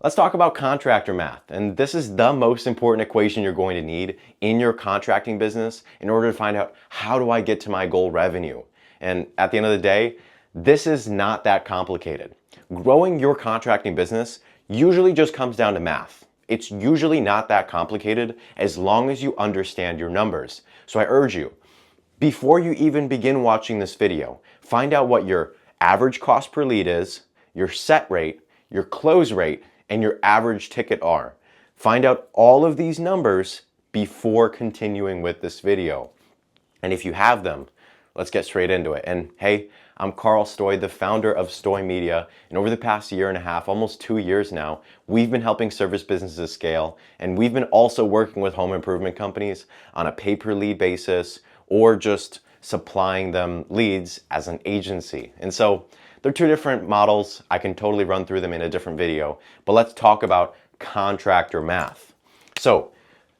Let's talk about contractor math. And this is the most important equation you're going to need in your contracting business in order to find out, how do I get to my goal revenue? And at the end of the day, this is not that complicated. Growing your contracting business usually just comes down to math. It's usually not that complicated as long as you understand your numbers. So I urge you, before you even begin watching this video, find out what your average cost per lead is, your set rate, your close rate, and your average ticket are. Find out all of these numbers before continuing with this video. And if you have them, let's get straight into it. And hey, I'm Carl Stoy, the founder of Stoy Media. And over the past year and a half, almost 2 years now, we've been helping service businesses scale. And we've been also working with home improvement companies on a pay-per-lead basis or just supplying them leads as an agency. And so they're two different models. I can totally run through them in a different video, but let's talk about contractor math. So,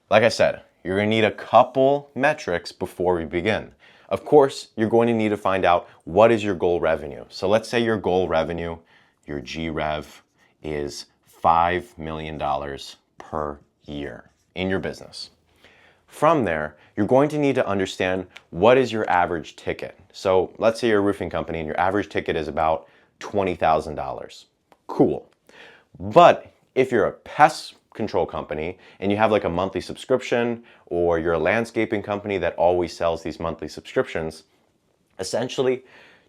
like I said, you're gonna need a couple metrics before we begin. Of course, you're going to need to find out what is your goal revenue. So let's say your goal revenue, your GRev, is $5 million per year in your business. From there, you're going to need to understand what is your average ticket. So let's say you're a roofing company and your average ticket is about $20,000. Cool. But if you're a pest control company and you have like a monthly subscription, or you're a landscaping company that always sells these monthly subscriptions, essentially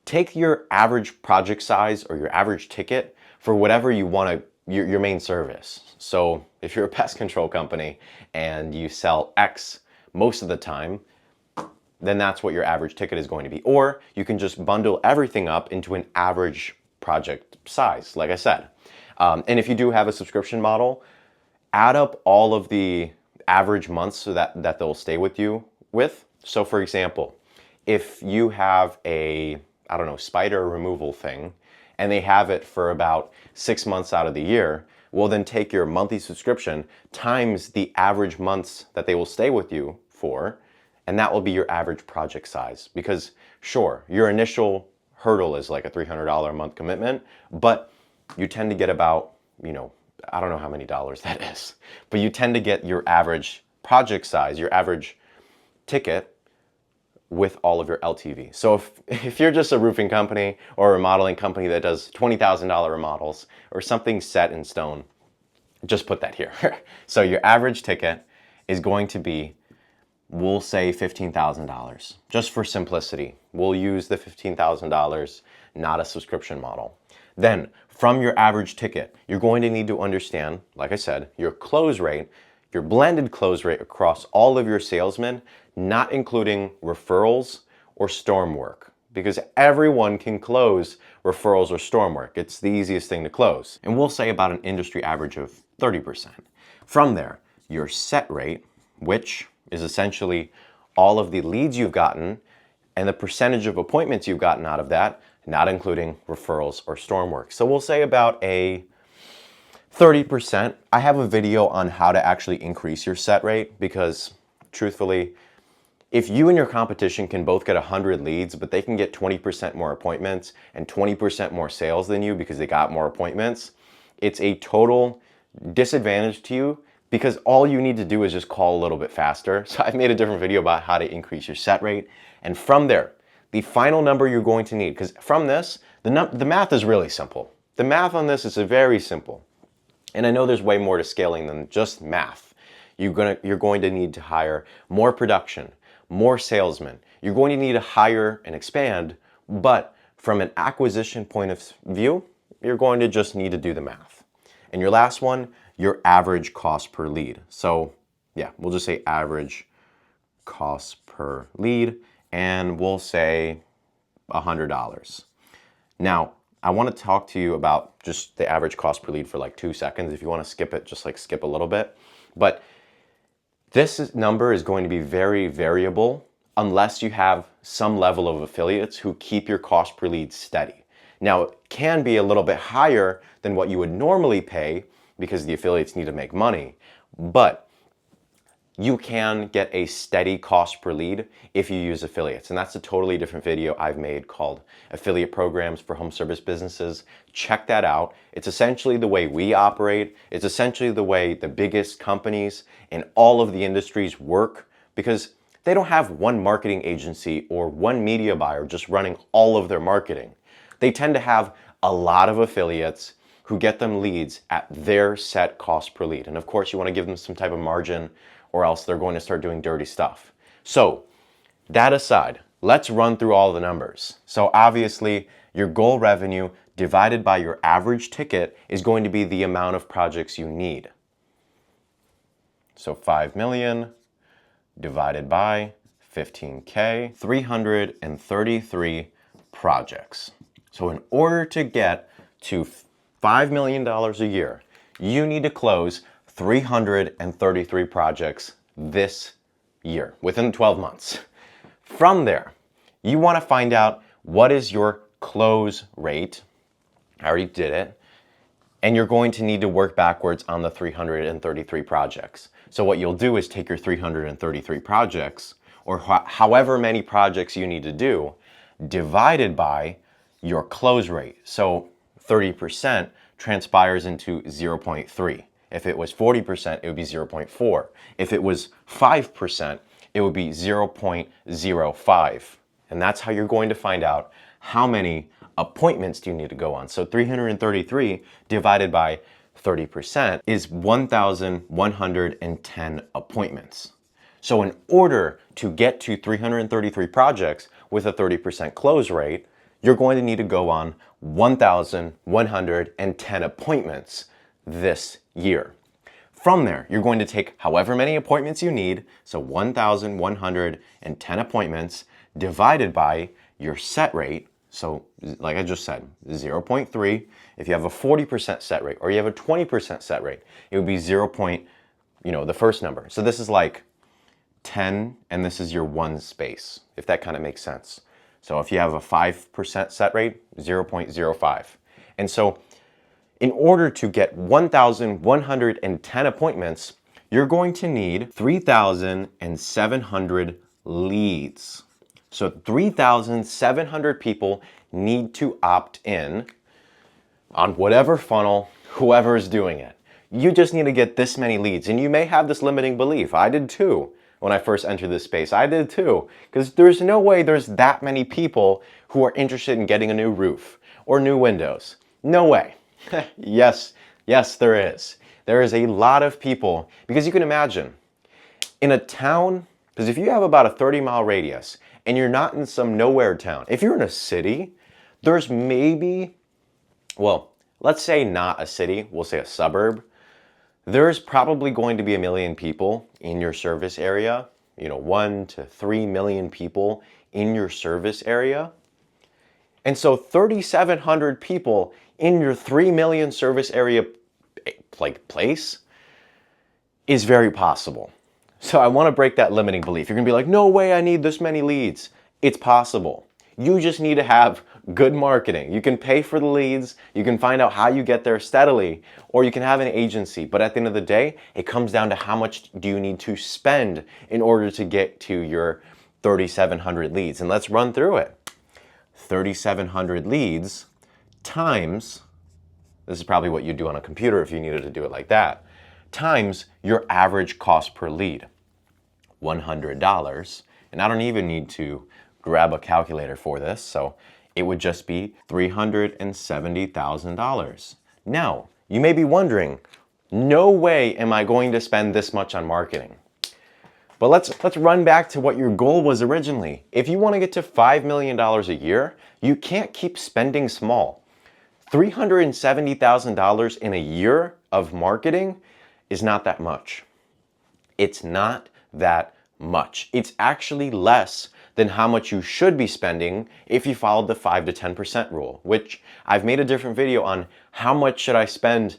take your average project size or your average ticket for whatever you want to, your main service. So if you're a pest control company and you sell X most of the time, then that's what your average ticket is going to be. Or you can just bundle everything up into an average project size, like I said. And if you do have a subscription model, add up all of the average months so that they'll stay with you with. So for example, if you have a, I don't know, spider removal thing, and they have it for about 6 months out of the year, well then take your monthly subscription times the average months that they will stay with you for, and that will be your average project size. Because sure, your initial hurdle is like a $300 a month commitment, but you tend to get about, I don't know how many dollars that is, but you tend to get your average project size, your average ticket, with all of your LTV. So if you're just a roofing company or a remodeling company that does $20,000 remodels or something set in stone, just put that here. So your average ticket is going to be, we'll say $15,000. Just for simplicity, we'll use the $15,000, not a subscription model. Then from your average ticket, you're going to need to understand, like I said, your close rate, your blended close rate across all of your salesmen, not including referrals or storm work, because everyone can close referrals or storm work. It's the easiest thing to close. And we'll say about an industry average of 30%. From there, your set rate, which is essentially all of the leads you've gotten and the percentage of appointments you've gotten out of that, not including referrals or storm work. So we'll say about a 30%. I have a video on how to actually increase your set rate because truthfully, if you and your competition can both get 100 leads, but they can get 20% more appointments and 20% more sales than you because they got more appointments, it's a total disadvantage to you because all you need to do is just call a little bit faster. So I've made a different video about how to increase your set rate. And from there, the final number you're going to need, because from this, the math is really simple. The math on this is very simple. And I know there's way more to scaling than just math. You're going to need to hire more production, more salesmen. You're going to need to hire and expand, but from an acquisition point of view, you're going to just need to do the math. And your last one, your average cost per lead. So yeah, we'll just say average cost per lead, and we'll say $100. Now, I want to talk to you about just the average cost per lead for like 2 seconds. If you want to skip it, just like skip a little bit. But this number is going to be very variable unless you have some level of affiliates who keep your cost per lead steady. Now, it can be a little bit higher than what you would normally pay because the affiliates need to make money, but you can get a steady cost per lead if you use affiliates. And that's a totally different video I've made called Affiliate Programs for Home Service Businesses. Check that out. It's essentially the way we operate. It's essentially the way the biggest companies in all of the industries work, because they don't have one marketing agency or one media buyer just running all of their marketing. They tend to have a lot of affiliates who get them leads at their set cost per lead. And of course, you want to give them some type of margin, or else they're going to start doing dirty stuff. So that aside, let's run through all the numbers. So obviously, your goal revenue divided by your average ticket is going to be the amount of projects you need. So 5 million divided by 15K, 333 projects. So in order to get to $5 million a year, you need to close 333 projects this year, within 12 months. From there, you want to find out what is your close rate. I already did it. And you're going to need to work backwards on the 333 projects. So what you'll do is take your 333 projects, or however many projects you need to do, divided by your close rate. So 30% transpires into 0.3. If it was 40%, it would be 0.4. If it was 5%, it would be 0.05. And that's how you're going to find out how many appointments do you need to go on. So 333 divided by 30% is 1,110 appointments. So in order to get to 333 projects with a 30% close rate, you're going to need to go on 1,110 appointments this year. From there, you're going to take however many appointments you need, so 1,110 appointments, divided by your set rate. So like I just said, 0.3. If you have a 40% set rate or you have a 20% set rate, it would be 0. The first number. So this is like 10, and this is your one space, if that kind of makes sense. So if you have a 5% set rate, 0.05. And so in order to get 1,110 appointments, you're going to need 3,700 leads. So 3,700 people need to opt in on whatever funnel, whoever is doing it. You just need to get this many leads. And you may have this limiting belief. I did too when I first entered this space. I did too. Because there's no way there's that many people who are interested in getting a new roof or new windows. No way. Yes, there is. There is a lot of people, because you can imagine in a town, because if you have about a 30-mile radius and you're not in some nowhere town, if you're in a city, there's maybe, well, let's say not a city, we'll say a suburb. There's probably going to be 1 million people in your service area, 1 to 3 million people in your service area. And so 3,700 people in your 3 million service area place is very possible. So I want to break that limiting belief. You're going to be like, no way, I need this many leads. It's possible. You just need to have good marketing. You can pay for the leads, you can find out how you get there steadily, or you can have an agency. But at the end of the day, it comes down to how much do you need to spend in order to get to your 3,700 leads. And let's run through it. 3,700 leads times, this is probably what you'd do on a computer if you needed to do it like that, times your average cost per lead, $100. And I don't even need to grab a calculator for this, so it would just be $370,000. Now, you may be wondering, no way am I going to spend this much on marketing. But let's run back to what your goal was originally. If you want to get to $5 million a year, you can't keep spending small. $370,000 in a year of marketing is not that much. It's not that much. It's actually less than how much you should be spending if you followed the 5 to 10% rule, which I've made a different video on how much should I spend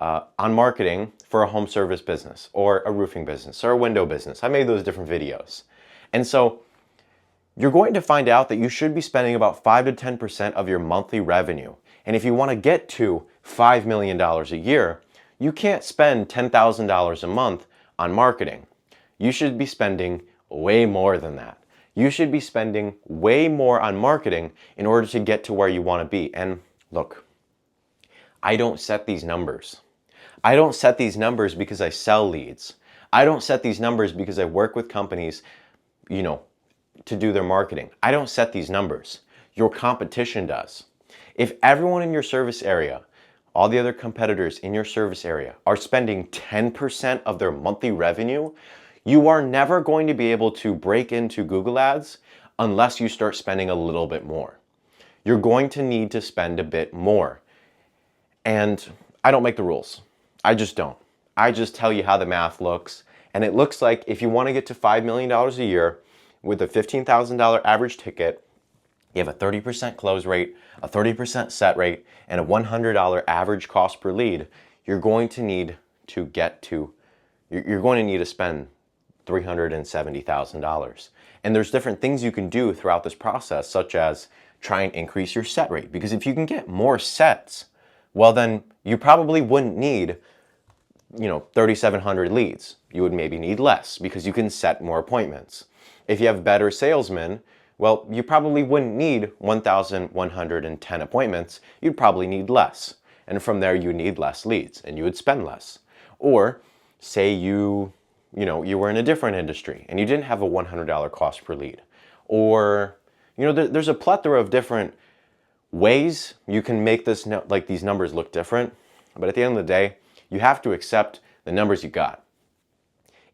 on marketing for a home service business or a roofing business or a window business. I made those different videos. And so you're going to find out that you should be spending about 5 to 10% of your monthly revenue. And if you want to get to $5 million a year, you can't spend $10,000 a month on marketing. you should be spending way more than that. You should be spending way more on marketing in order to get to where you want to be. And look, I don't set these numbers. I don't set these numbers because I sell leads. I don't set these numbers because I work with companies, to do their marketing. I don't set these numbers. Your competition does. If everyone in your service area, all the other competitors in your service area are spending 10% of their monthly revenue, you are never going to be able to break into Google Ads unless you start spending a little bit more. You're going to need to spend a bit more. And I don't make the rules. I just don't. I just tell you how the math looks. And it looks like if you want to get to $5 million a year with a $15,000 average ticket, you have a 30% close rate, a 30% set rate, and a $100 average cost per lead, you're going to need to spend $370,000. And there's different things you can do throughout this process, such as try and increase your set rate. Because if you can get more sets, well then you probably wouldn't need 3,700 leads. You would maybe need less because you can set more appointments. If you have better salesmen, well, you probably wouldn't need 1,110 appointments. You'd probably need less. And from there, you need less leads and you would spend less. Or say you were in a different industry and you didn't have a $100 cost per lead. Or, there's a plethora of different ways you can make these numbers look different. But at the end of the day, you have to accept the numbers you got.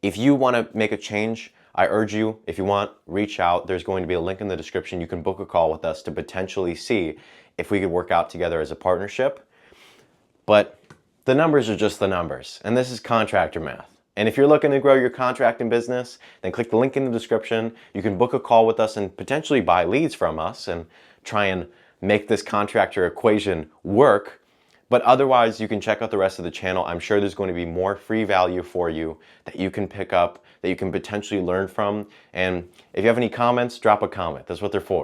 If you want to make a change, I urge you, if you want, reach out. There's going to be a link in the description. You can book a call with us to potentially see if we could work out together as a partnership. But the numbers are just the numbers, and this is contractor math. And if you're looking to grow your contracting business, then click the link in the description. You can book a call with us and potentially buy leads from us and try and make this contractor equation work. But otherwise, you can check out the rest of the channel. I'm sure there's going to be more free value for you that you can pick up, that you can potentially learn from. And if you have any comments, drop a comment. That's what they're for.